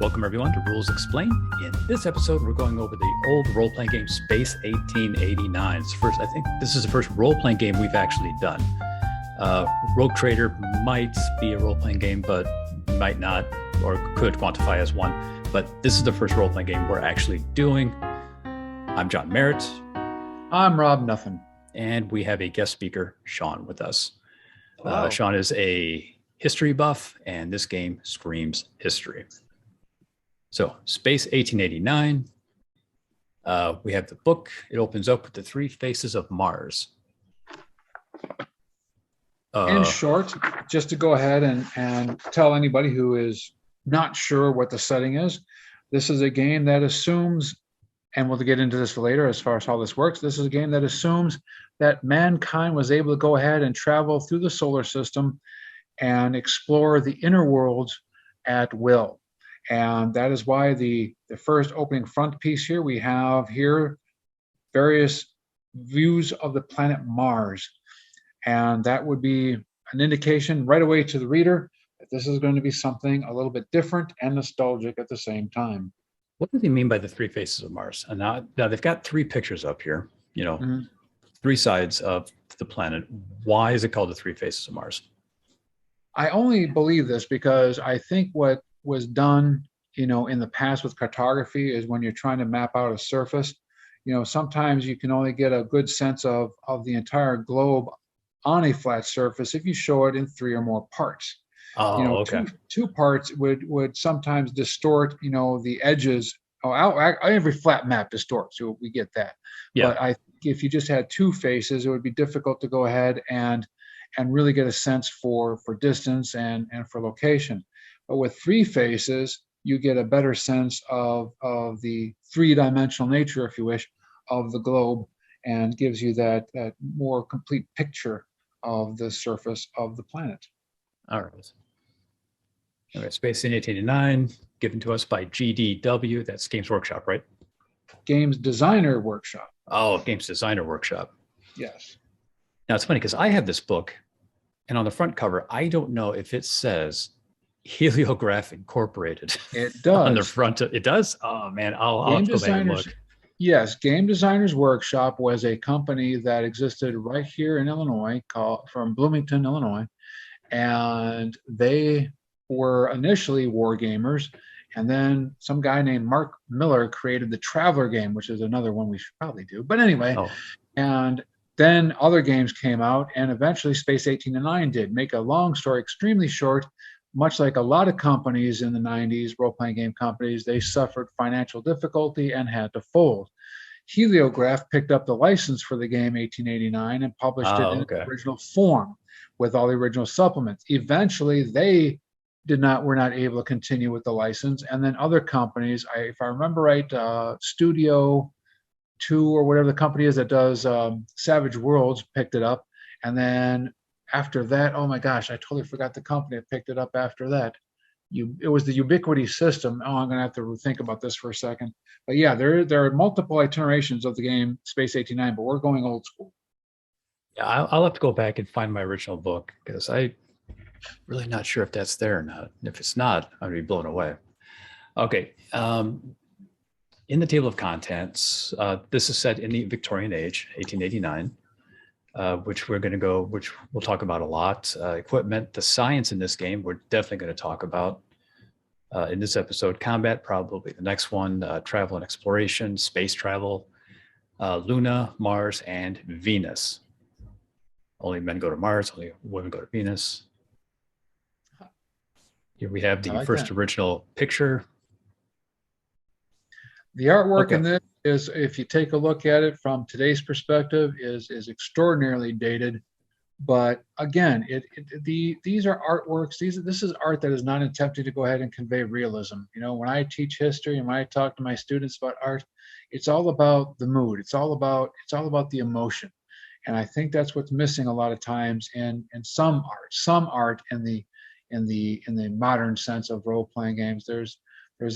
Welcome everyone to Rules Explained. In this episode, we're going over the old role-playing game Space 1889. I think this is the first role-playing game we've actually done. Rogue Trader might be a role-playing game, but might not, or could quantify as one. But this is the first role-playing game we're actually doing. I'm John Merritt. I'm Rob Nothing. And we have a guest speaker, Sean, with us. Hello. Sean is a history buff, and this game screams history. So, Space 1889, we have the book. It opens up with the three faces of Mars. In short, just to go ahead and tell anybody who is not sure what the setting is, this is a game that assumes, and we'll get into this later as far as how this works, this is a game that assumes that mankind was able to go ahead and travel through the solar system and explore the inner worlds at will. And that is why the first opening front piece here, we have here various views of the planet Mars. And that would be an indication right away to the reader that this is going to be something a little bit different and nostalgic at the same time. What do they mean by the three faces of Mars? And now they've got three pictures up here, three sides of the planet. Why is it called the three faces of Mars? I only believe this because I think what was done, in the past with cartography is when you're trying to map out a surface, sometimes you can only get a good sense of the entire globe on a flat surface if you show it in three or more parts. Okay. Two parts would sometimes distort, the edges. Every flat map distorts, so we get that. Yeah. But if you just had two faces, it would be difficult to go ahead and really get a sense for distance and for location. But with three faces, you get a better sense of the three-dimensional nature, if you wish, of the globe, and gives you that more complete picture of the surface of the planet. All right. Okay, Space 1889, given to us by GDW. That's Games Workshop, right? Games Designer Workshop. Oh, Games Designer Workshop. Yes. Now, it's funny because I have this book, and on the front cover, I don't know if it says Heliograph Incorporated. It does. On the front. It does? Oh, man. I'll have to go back and look. Yes, Game Designers Workshop was a company that existed right here in Illinois, from Bloomington, Illinois. And they were initially war gamers. And then some guy named Mark Miller created the Traveler game, which is another one we should probably do. But anyway, and then other games came out, and eventually Space 1889 did. Make a long story extremely short, much like a lot of companies in the 90s, role-playing game companies, they suffered financial difficulty and had to fold. Heliograph picked up the license for the game 1889 and published it in its original form with all the original supplements. Eventually, they were not able to continue with the license, and then other companies, if I remember right, Studio 2 or whatever the company is that does Savage Worlds picked it up, and then after that, oh my gosh, I totally forgot the company that picked it up after that. It was the Ubiquity System. Oh, I'm going to have to think about this for a second. But yeah, there are multiple iterations of the game Space 89, but we're going old school. Yeah, I'll have to go back and find my original book because I'm really not sure if that's there or not. If it's not, I'm going to be blown away. Okay. In the table of contents, this is set in the Victorian age, 1889. Which we'll talk about a lot. Equipment, the science in this game, we're definitely going to talk about in this episode. Combat, probably the next one. Travel and exploration, space travel, Luna, Mars, and Venus. Only men go to Mars, only women go to Venus. Here we have the first original picture. The artwork in this is, if you take a look at it from today's perspective, is extraordinarily dated. But again, these are artworks. This is art that is not attempting to go ahead and convey realism. When I teach history and when I talk to my students about art, it's all about the mood. It's all about the emotion. And I think that's what's missing a lot of times in some art. Some art in the modern sense of role-playing games. There's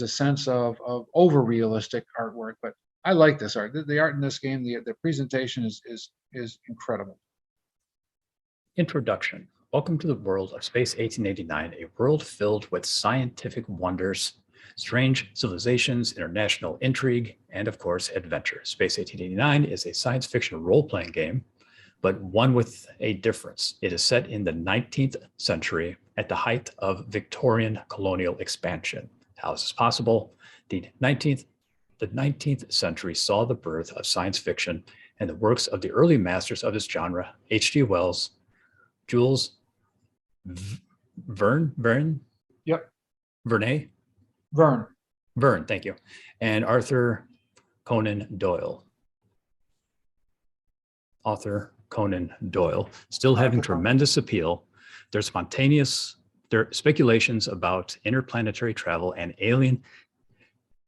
a sense of over realistic artwork, but I like this art. The art in this game, the presentation is incredible. Introduction. Welcome to the world of Space 1889, a world filled with scientific wonders, Strange civilizations, international intrigue, and of course, adventure. Space 1889 is a science fiction role-playing game, but one with a difference. It is set in the 19th century at the height of Victorian colonial expansion. How is this possible? The 19th century saw the birth of science fiction and the works of the early masters of this genre, H.G. Wells, Jules Verne, Yep. Verne, Verne. thank you, and Arthur Conan Doyle. Author Conan Doyle, still having tremendous appeal. Their speculations about interplanetary travel and alien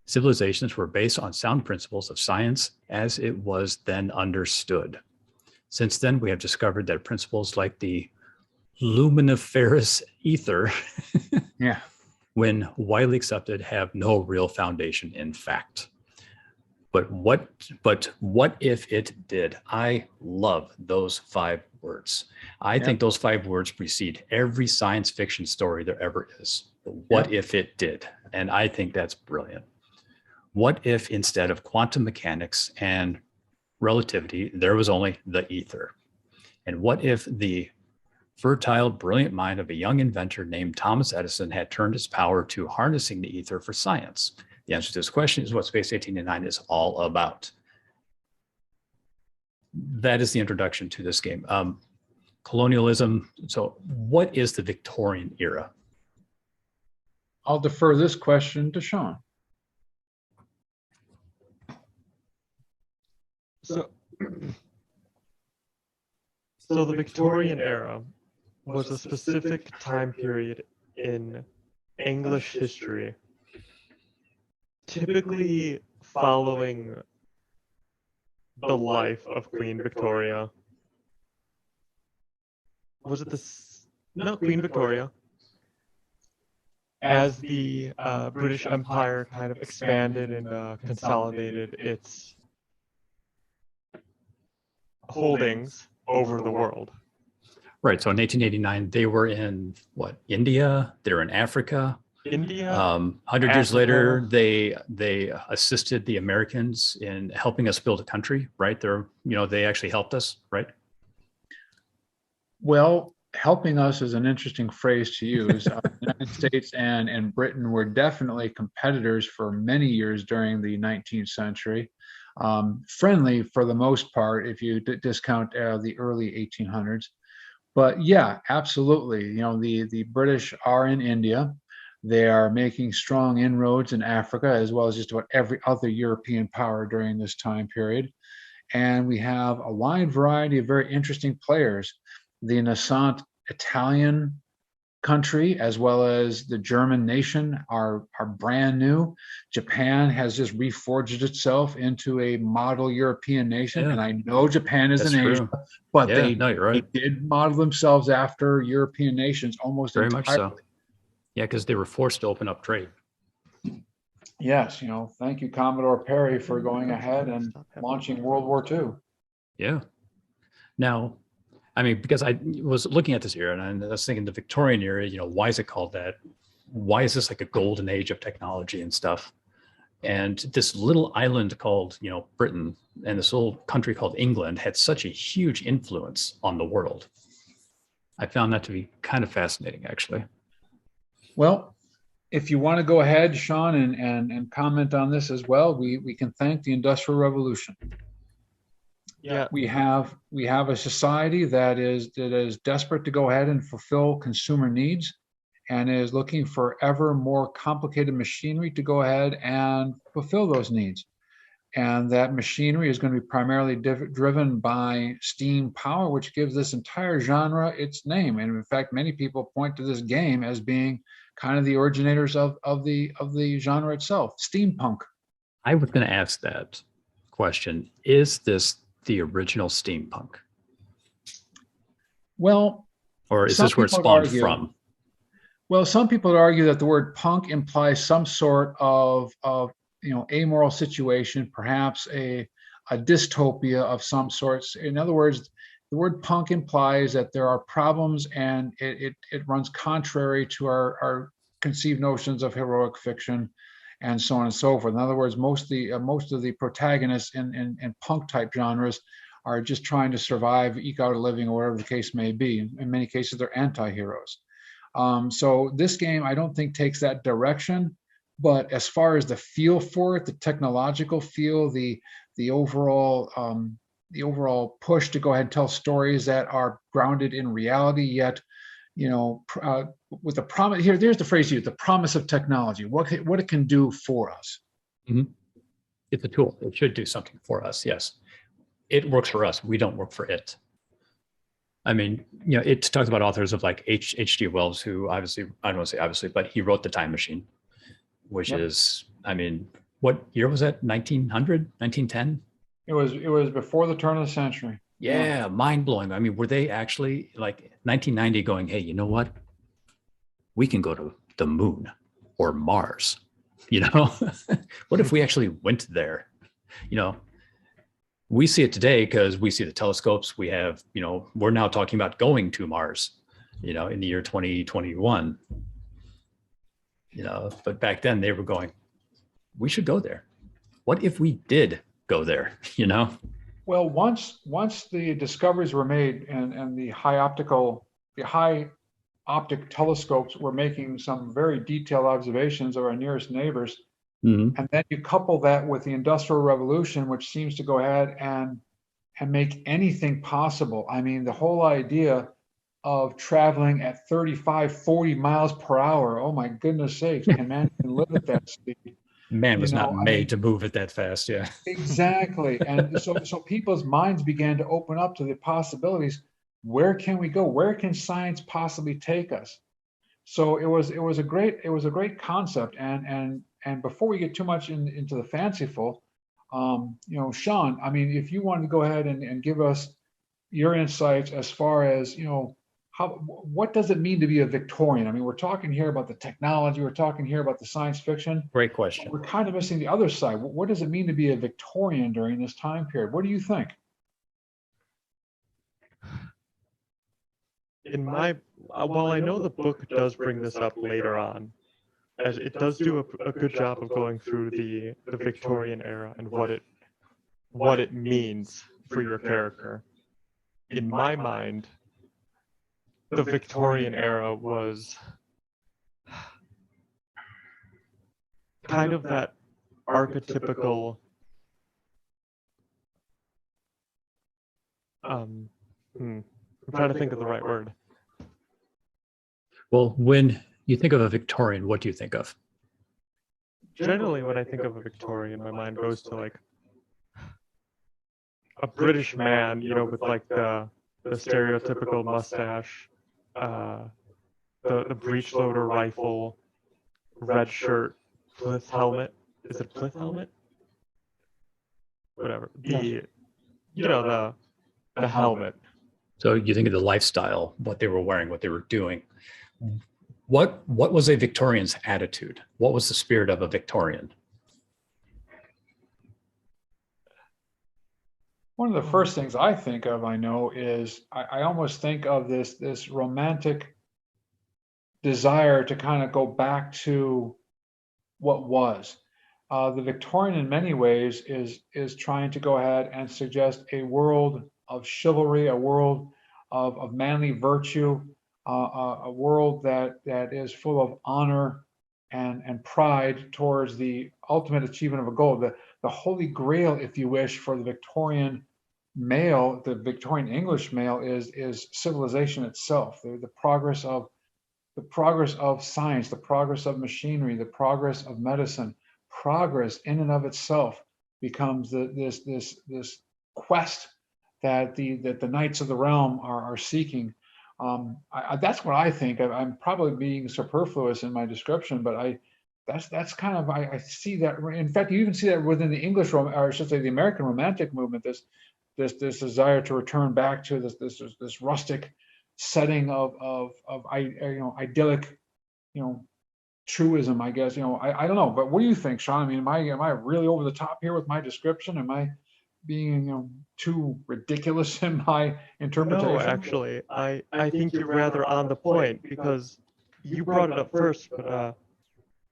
civilizations were based on sound principles of science as it was then understood. Since then, we have discovered that principles like the luminiferous ether, Yeah. when widely accepted, have no real foundation in fact. But what if it did? I love those 5 words. I think those 5 words precede every science fiction story there ever is. But what if it did? And I think that's brilliant. What if instead of quantum mechanics and relativity, there was only the ether? And what if the fertile, brilliant mind of a young inventor named Thomas Edison had turned his power to harnessing the ether for science? The answer to this question is what Space 1889 is all about. That is the introduction to this game. Colonialism. So what is the Victorian era? I'll defer this question to Sean. So the Victorian era was a specific time period in English history, typically following the life of Queen Victoria. Was it this? No, Queen Victoria. As the British Empire kind of expanded and consolidated its holdings over the world. Right. So in 1889, they were in what? India. They were in Africa. India. 100 years later, they assisted the Americans in helping us build a country. Right. They actually helped us. Right. Well, helping us is an interesting phrase to use. The United States and Britain were definitely competitors for many years during the 19th century. Friendly for the most part, if you discount the early 1800s. But yeah, absolutely. The British are in India. They are making strong inroads in Africa, as well as just about every other European power during this time period. And we have a wide variety of very interesting players. The nascent Italian country, as well as the German nation, are brand new. Japan has just reforged itself into a model European nation. Yeah. And I know Japan is That's in true. Asia, but Yeah, no, you're right. they did model themselves after European nations almost Very entirely. much so. Yeah, because they were forced to open up trade. Yes, thank you, Commodore Perry, for going ahead and launching World War II. Yeah. Now, I mean, because I was looking at this era and I was thinking the Victorian era, why is it called that? Why is this like a golden age of technology and stuff? And this little island called, Britain, and this little country called England had such a huge influence on the world. I found that to be kind of fascinating, actually. Well, if you want to go ahead, Sean, and comment on this as well, we can thank the Industrial Revolution. Yeah. We have a society that is desperate to go ahead and fulfill consumer needs, and is looking for ever more complicated machinery to go ahead and fulfill those needs. And that machinery is going to be primarily driven by steam power, which gives this entire genre its name. And in fact, many people point to this game as being kind of the originators of the genre itself, steampunk. I was going to ask that question. Is this the original steampunk? Well, or is this where it spawned from? Well, some people would argue that the word punk implies some sort of amoral situation, perhaps a dystopia of some sorts. In other words, the word punk implies that there are problems and it runs contrary to our preconceived notions of heroic fiction, and so on and so forth. In other words, most of the protagonists in punk type genres are just trying to survive, eke out a living, or whatever the case may be. In many cases, they're anti-heroes. So this game, I don't think takes that direction. But as far as the feel for it, the technological feel, the overall push to go ahead and tell stories that are grounded in reality, yet with the promise here, there's the phrase used, the promise of technology, what it can do for us. Mm-hmm. It's a tool. It should do something for us. Yes. It works for us. We don't work for it. I mean, it talks about authors of like H.G. Wells, who obviously, I don't want to say obviously, but he wrote The Time Machine, which is, I mean, what year was that? 1900, 1910? It was before the turn of the century. Yeah, mind blowing. I mean, were they actually like 1990 going, hey, you know what? We can go to the moon or Mars. What if we actually went there? We see it today because we see the telescopes. We have, we're now talking about going to Mars, in the year 2021. But back then they were going, we should go there. What if we did go there, Well, once the discoveries were made and the high optic telescopes were making some very detailed observations of our nearest neighbors, and then you couple that with the Industrial Revolution, which seems to go ahead and make anything possible. I mean, the whole idea of traveling at 35, 40 miles per hour, oh my goodness sakes, can man can live at that speed? Man was not made to move it that fast. Yeah, exactly. And so people's minds began to open up to the possibilities. Where can we go? Where can science possibly take us? So it was a great concept. And before we get too much into the fanciful, Sean, I mean, if you wanted to go ahead and give us your insights as far as what does it mean to be a Victorian? I mean, we're talking here about the technology, we're talking here about the science fiction. Great question. We're kind of missing the other side. What does it mean to be a Victorian during this time period? What do you think? While I know the book does bring this up later on, as it does do a good job of going through the Victorian era and what it means for your character. In my mind, the Victorian era was kind of that archetypical I'm trying to think of the right word. Well, when you think of a Victorian, what do you think of? Generally, when I think of a Victorian, my mind goes to like a British man, with like the stereotypical mustache, the breech loader rifle, red shirt, plinth helmet. Is it a plinth helmet? Whatever. The helmet. So you think of the lifestyle, what they were wearing, what they were doing. What was a Victorian's attitude? What was the spirit of a Victorian? One of the first things I think of, is I almost think of this romantic desire to kind of go back to what was. The Victorian, in many ways, is trying to go ahead and suggest a world of chivalry, a world of manly virtue, a world that is full of honor and pride towards the ultimate achievement of a goal. The holy grail, if you wish, for the Victorian male, the Victorian English male, is civilization itself, the progress of science, the progress of machinery, the progress of medicine. Progress in and of itself becomes this quest that the knights of the realm are seeking. That's what I think. I'm probably being superfluous in my description, but that's kind of, I see that. In fact, you even see that within the English, or I should say the American Romantic movement, this desire to return back to this rustic setting of idyllic, truism, I guess. I don't know, but what do you think, Sean? I mean, am I really over the top here with my description? Am I being too ridiculous in my interpretation? No, actually, I think you're rather on the point, because you brought it up first, but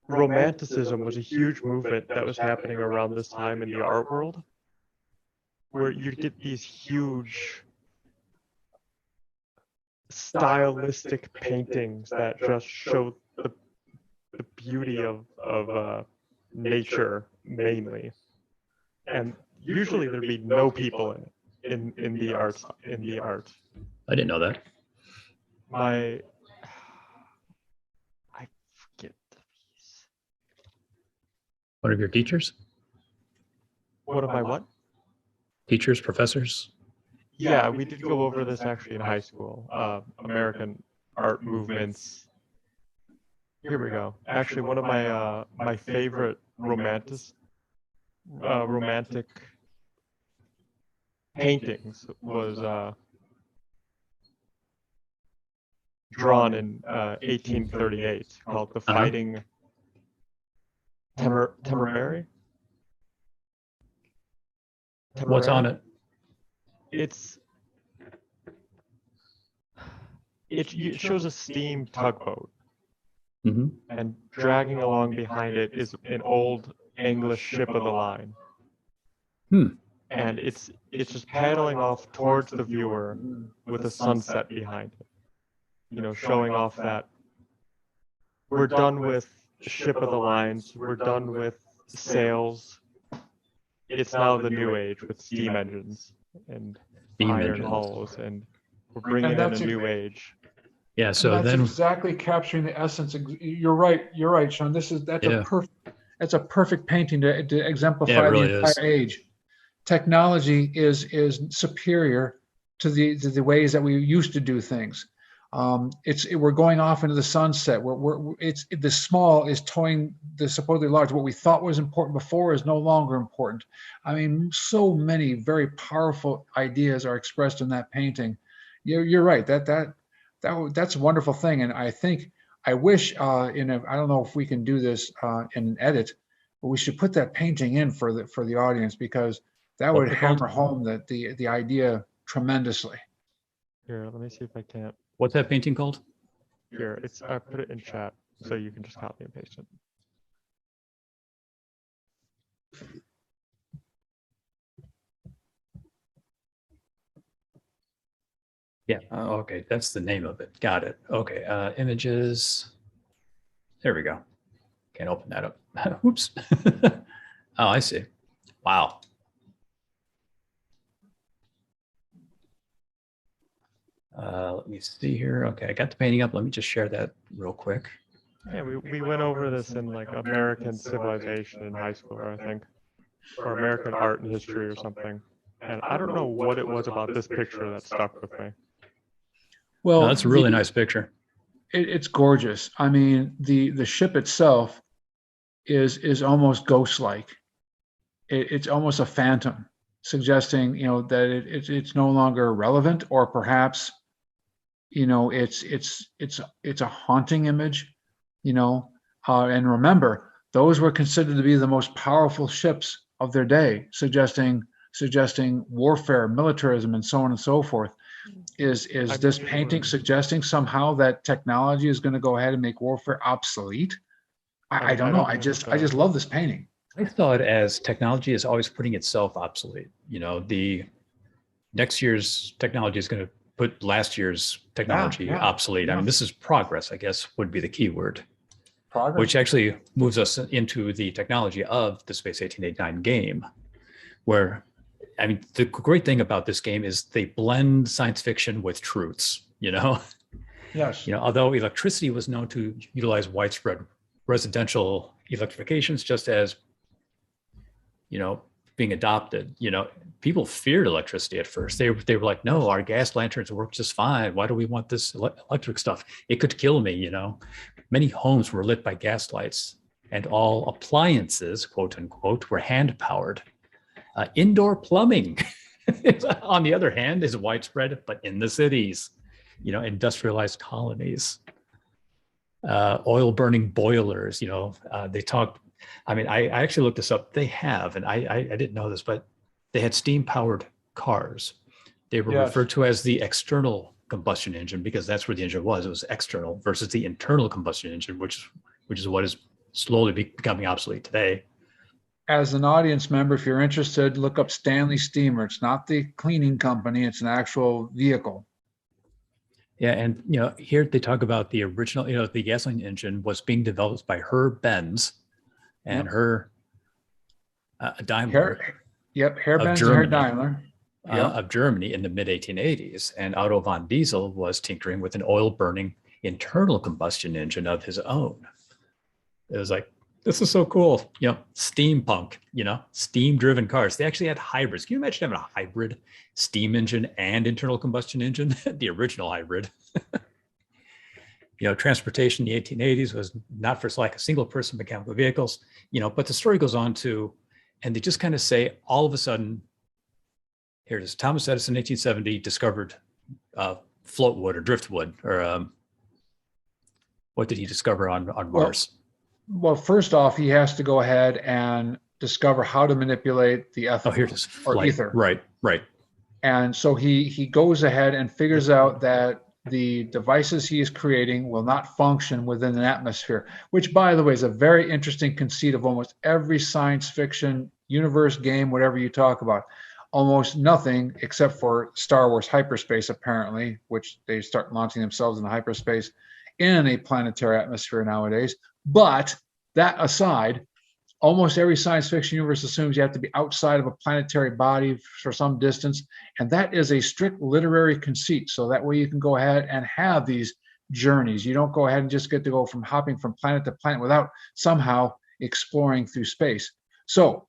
Romanticism was a huge movement that was happening around this time in the art world, where you get these huge stylistic paintings that just show the beauty of nature mainly, and usually there'd be no people in the art. I didn't know that. I forget these. One of your teachers? What am I? What? Teachers, professors? Yeah, we did go over this actually in high school. American art movements. Here we go. Actually, one of my favorite romantic paintings was drawn in 1838, called "The Fighting Temerary." What's on it? It shows a steam tugboat, Mm-hmm. and dragging along behind it is an old English ship of the line. And it's just paddling off towards the viewer with a sunset behind it. You know, showing off that we're done with ship of the lines, we're done with sails. It's now the new age with steam engines and Steam iron engines. hulls, and we're bringing in that's a new age. Yeah, so And that's then exactly capturing the essence. You're right, Sean. That's Yeah. a perfect painting to exemplify Yeah, it really the entire is. age. Technology is superior to the ways that we used to do things. We're going off into the sunset. It's the small is toying the supposedly large. What we thought was important before is no longer important. I mean, so many very powerful ideas are expressed in that painting. You're right. That's a wonderful thing. And I wish I don't know if we can do this in an edit, but we should put that painting in for the audience, because that would What's it called? hammer home the idea tremendously. Here, let me see if I can't. what's that painting called? Here, I put it in chat so you can just copy and paste it. Yeah. Okay, that's the name of it. Got it. Okay. Images. There we go. Can't open that up. Oops. Oh, I see. Wow. Let me see here. Okay, I got the painting up. Let me just share that real quick. Yeah, we went over this in like American civilization in high school, I think, or American art and history or something. And I don't know what it was about this picture that stuck with me. Well, No, that's a really nice picture. It's gorgeous. I mean, the ship itself is almost ghost-like. It's almost a phantom, suggesting that it's no longer relevant, or perhaps it's a haunting image. And remember, those were considered to be the most powerful ships of their day, suggesting warfare, militarism, and so on and so forth. Is this painting suggesting somehow that technology is going to go ahead and make warfare obsolete? I don't know. I just love this painting. I saw it as technology is always putting itself obsolete. The next year's technology is going to put last year's technology obsolete. I mean, this is progress, I guess, would be the key word. Progress. Which actually moves us into the technology of the Space 1889 game, where, I mean, the great thing about this game is they blend science fiction with truths, Yes. Although electricity was known to utilize widespread residential electrifications, just as, being adopted, people feared electricity at first. They were like, no, our gas lanterns work just fine. Why do we want this electric stuff? It could kill me, Many homes were lit by gas lights, and all appliances, quote unquote, were hand powered. Indoor plumbing, on the other hand, is widespread, but in the cities, industrialized colonies. Oil burning boilers, they talked. I mean, I actually looked this up. They have, and I didn't know this, but they had steam powered cars. They were referred to as the external combustion engine because that's where the engine was. It was external versus the internal combustion engine, which is what is slowly becoming obsolete today. As an audience member, if you're interested, look up Stanley Steamer. It's not the cleaning company, it's an actual vehicle. Yeah, and here they talk about the original, the gasoline engine was being developed by Herb Benz and Yep. her Daimler Herr Benz and Herr Germany. Daimler. Yep. Of Germany in the mid 1880s, and Otto von Diesel was tinkering with an oil-burning internal combustion engine of his own. It was like, this is so cool, steampunk, steam-driven cars. They actually had hybrids. Can you imagine having a hybrid steam engine and internal combustion engine? The original hybrid. Transportation in the 1880s was not for like a single-person mechanical vehicles, but the story goes on to, and they just kind of say, all of a sudden, here it is. Thomas Edison, 1870, discovered floatwood or driftwood, or what did he discover on Mars? Well, first off, he has to go ahead and discover how to manipulate the ether Here it is. or ether. Right. And so he goes ahead and figures out that the devices he is creating will not function within an atmosphere, which, by the way, is a very interesting conceit of almost every science fiction universe, game, whatever you talk about. Almost nothing except for Star Wars hyperspace, apparently, which they start launching themselves into hyperspace in a planetary atmosphere nowadays. But that aside, almost every science fiction universe assumes you have to be outside of a planetary body for some distance. And that is a strict literary conceit. So that way you can go ahead and have these journeys. You don't go ahead and just get to go from hopping from planet to planet without somehow exploring through space. So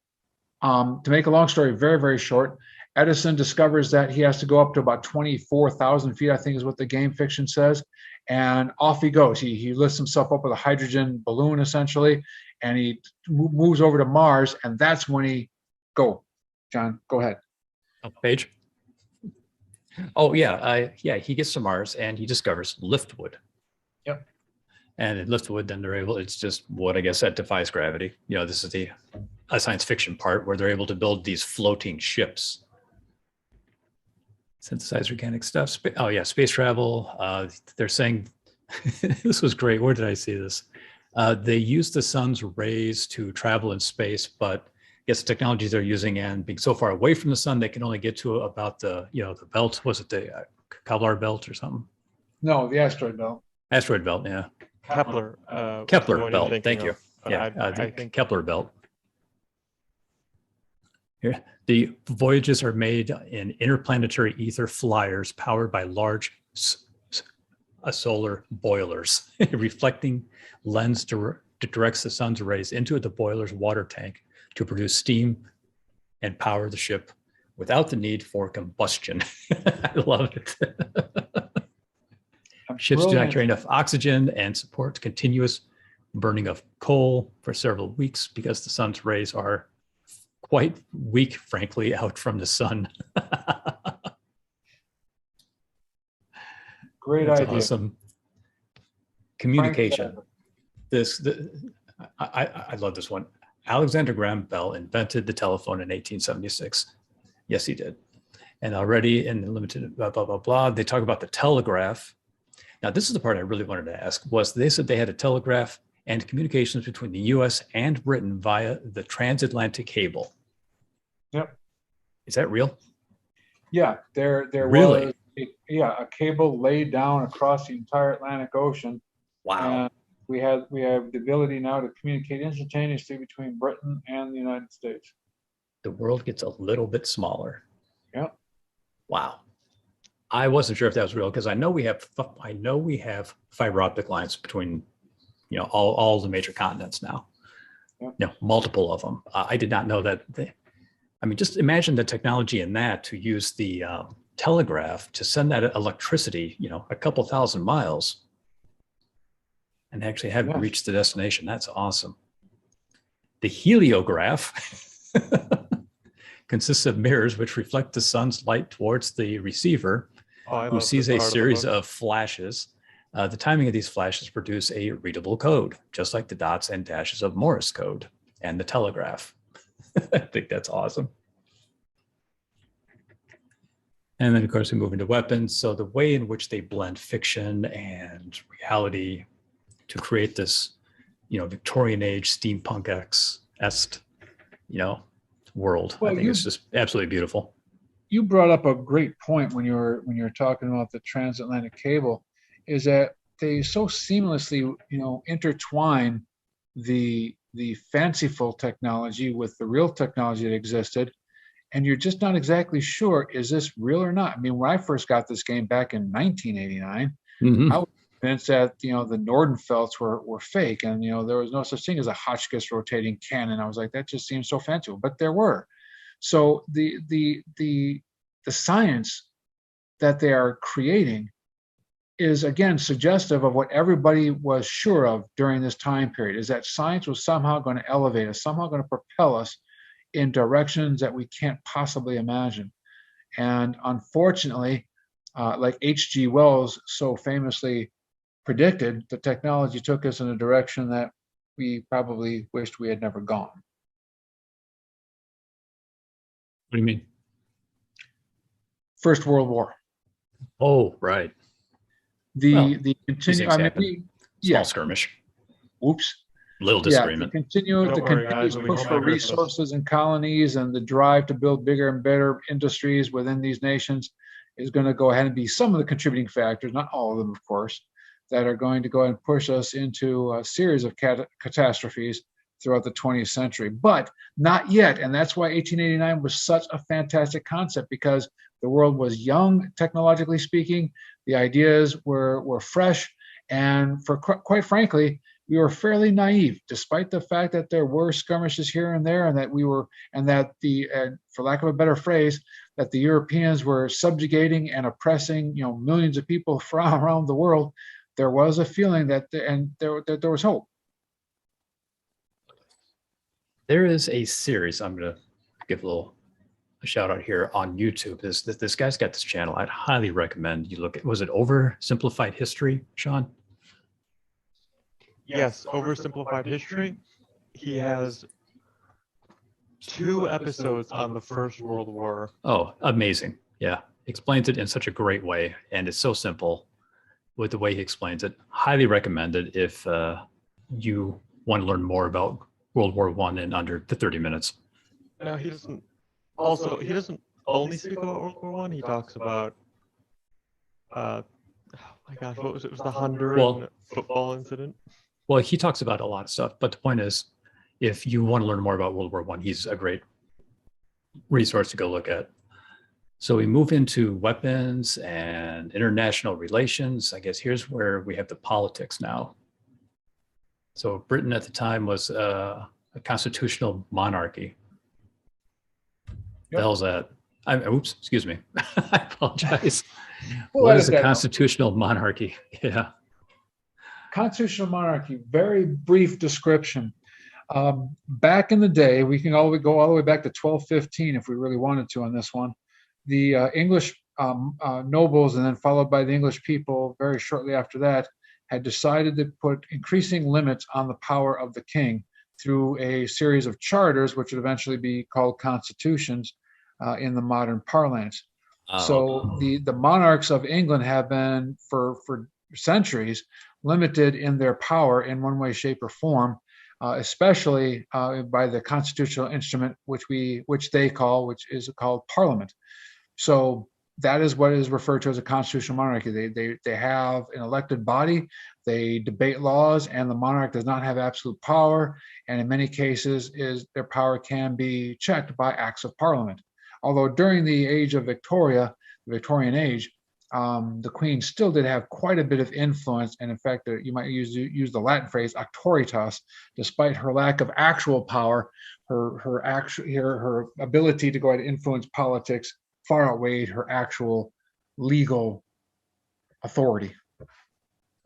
to make a long story very, very short, Edison discovers that he has to go up to about 24,000 feet, I think is what the game fiction says. And off he goes. He lifts himself up with a hydrogen balloon, essentially, and he moves over to Mars. And that's when John, go ahead. Page. Oh, yeah. He gets to Mars and he discovers liftwood. Yep. And in liftwood, then it's just what I guess that defies gravity. This is a science fiction part where they're able to build these floating ships. Synthesize organic stuff. Space travel. They're saying, this was great. Where did I see this? They use the sun's rays to travel in space, but I guess the technologies they're using and being so far away from the sun, they can only get to about the belt. Was it the Kevlar belt or something? No, the asteroid belt. Asteroid belt, yeah. Kepler. Kepler belt. Thank you. I think Kepler belt. Here, the voyages are made in interplanetary ether flyers powered by large solar boilers. A reflecting lens directs the sun's rays into the boiler's water tank to produce steam and power the ship without the need for combustion. I love it. Ships do not carry enough oxygen and support continuous burning of coal for several weeks because the sun's rays are quite weak, frankly, out from the sun. Great That's idea. awesome. Communication. I love this one. Alexander Graham Bell invented the telephone in 1876. Yes, he did. And already in the limited blah, blah, blah, blah, they talk about the telegraph. Now, this is the part I really wanted to ask, was they said they had a telegraph and communications between the US and Britain via the transatlantic cable. Yep. Is that real? Yeah, there Really? was a cable laid down across the entire Atlantic Ocean. Wow. And we have the ability now to communicate instantaneously between Britain and the United States. The world gets a little bit smaller. Yep. Wow. I wasn't sure if that was real because I know we have fiber optic lines between all the major continents now. Yep. Multiple of them. I did not know that. Just imagine the technology in that to use the telegraph to send that electricity, a couple thousand miles, and actually have it reach the destination. That's awesome. The heliograph consists of mirrors which reflect the sun's light towards the receiver, who sees a series of flashes. The timing of these flashes produce a readable code, just like the dots and dashes of Morse code and the telegraph. I think that's awesome. And then, of course, we move into weapons. So the way in which they blend fiction and reality to create this, Victorian age steampunk-esque, world, I Well, think it's just absolutely beautiful. you brought up a great point when you're talking about the transatlantic cable, is that they so seamlessly, intertwine the fanciful technology with the real technology that existed, and you're just not exactly sure, is this real or not? I mean, when I first got this game back in 1989, Mhm. I was convinced that the Nordenfelds were fake, and there was no such thing as a Hotchkiss rotating cannon. I was like, that just seems so fanciful, but there were. So the science that they are creating is again suggestive of what everybody was sure of during this time period, is that science was somehow going to elevate us, somehow going to propel us in directions that we can't possibly imagine. And unfortunately, like H.G. Wells so famously predicted, the technology took us in a direction that we probably wished we had never gone. What do you mean? First World War. Oh, right. The Well, the These continue. things I mean, happen. Small yeah. skirmish, Oops. little Yeah, the disagreement. continue Don't the worry, continuous guys, we push home for on Christmas. resources and colonies and the drive to build bigger and better industries within these nations is going to go ahead and be some of the contributing factors, not all of them, of course, that are going to go ahead and push us into a series of catastrophes throughout the 20th century. But not yet, and that's why 1889 was such a fantastic concept, because the world was young, technologically speaking. The ideas were fresh, and for quite frankly, we were fairly naive, despite the fact that there were skirmishes here and there, and that for lack of a better phrase, that the Europeans were subjugating and oppressing, millions of people from around the world. There was a feeling that there was hope. There is a series. I'm going to give a shout out here on YouTube. This guy's got this channel. I'd highly recommend you look at. Was it Oversimplified History, Sean? Yes, Oversimplified History. He has 2 episodes on the First World War. Oh, amazing. Yeah. Explains it in such a great way. And it's so simple with the way he explains it. Highly recommended if you want to learn more about World War I in under the 30 minutes. No, he doesn't. Also, he doesn't only speak about World War I. He talks about, oh my gosh, what was it? It was the Honduran football incident. Well, he talks about a lot of stuff, but the point is, if you want to learn more about World War I, he's a great resource to go look at. So we move into weapons and international relations. I guess here's where we have the politics now. So Britain at the time was a constitutional monarchy. The hell's that? Oops, excuse me. I apologize. What is a constitutional monarchy? Yeah. Constitutional monarchy, very brief description. Back in the day, we can go all the way back to 1215 if we really wanted to on this one. The English nobles, and then followed by the English people very shortly after that, had decided to put increasing limits on the power of the king through a series of charters, which would eventually be called constitutions in the modern parlance. So the monarchs of England have been for centuries limited in their power in one way, shape, or form, especially by the constitutional instrument which is called Parliament. So that is what is referred to as a constitutional monarchy. They have an elected body, they debate laws, and the monarch does not have absolute power. And in many cases, their power can be checked by acts of Parliament. Although during the age of Victoria, the Victorian age, the Queen still did have quite a bit of influence, and in fact, you might use the Latin phrase "auctoritas." Despite her lack of actual power, her ability to go ahead and influence politics far outweighed her actual legal authority.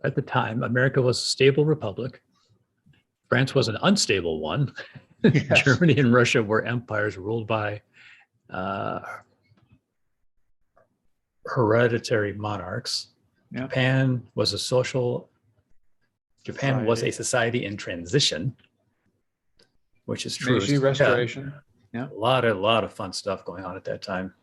At the time, America was a stable republic. France was an unstable one. Yes. Germany and Russia were empires ruled by hereditary monarchs. Yep. Japan was a society in transition, which is true. Meiji Restoration. Yeah. A lot of fun stuff going on at that time.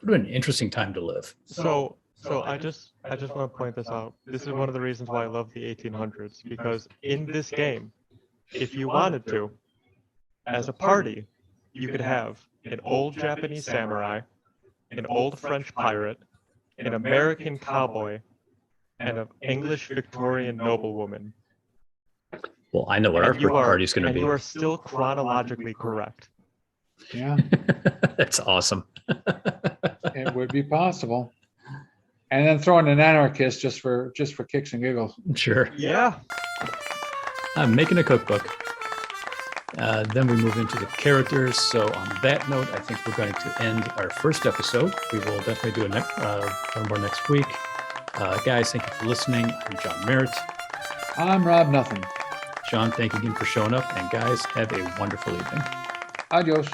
would have been an interesting time to live. So I just want to point this out. This is one of the reasons why I love the 1800s, because in this game, if you wanted to, as a party, you could have an old Japanese samurai, an old French pirate, an American cowboy, and an English Victorian noblewoman. Well, I know what our And you are- party's going to and be. you are still chronologically correct. Yeah, That's awesome. it would be possible. And then throw in an anarchist just for kicks and giggles. Sure. Yeah. I'm making a cookbook. Then we move into the characters. So on that note, I think we're going to end our first episode. We will definitely do one more next week. Guys, thank you for listening. I'm John Merritt. I'm Rob Nothing. John, thank you again for showing up. And guys, have a wonderful evening. Adios.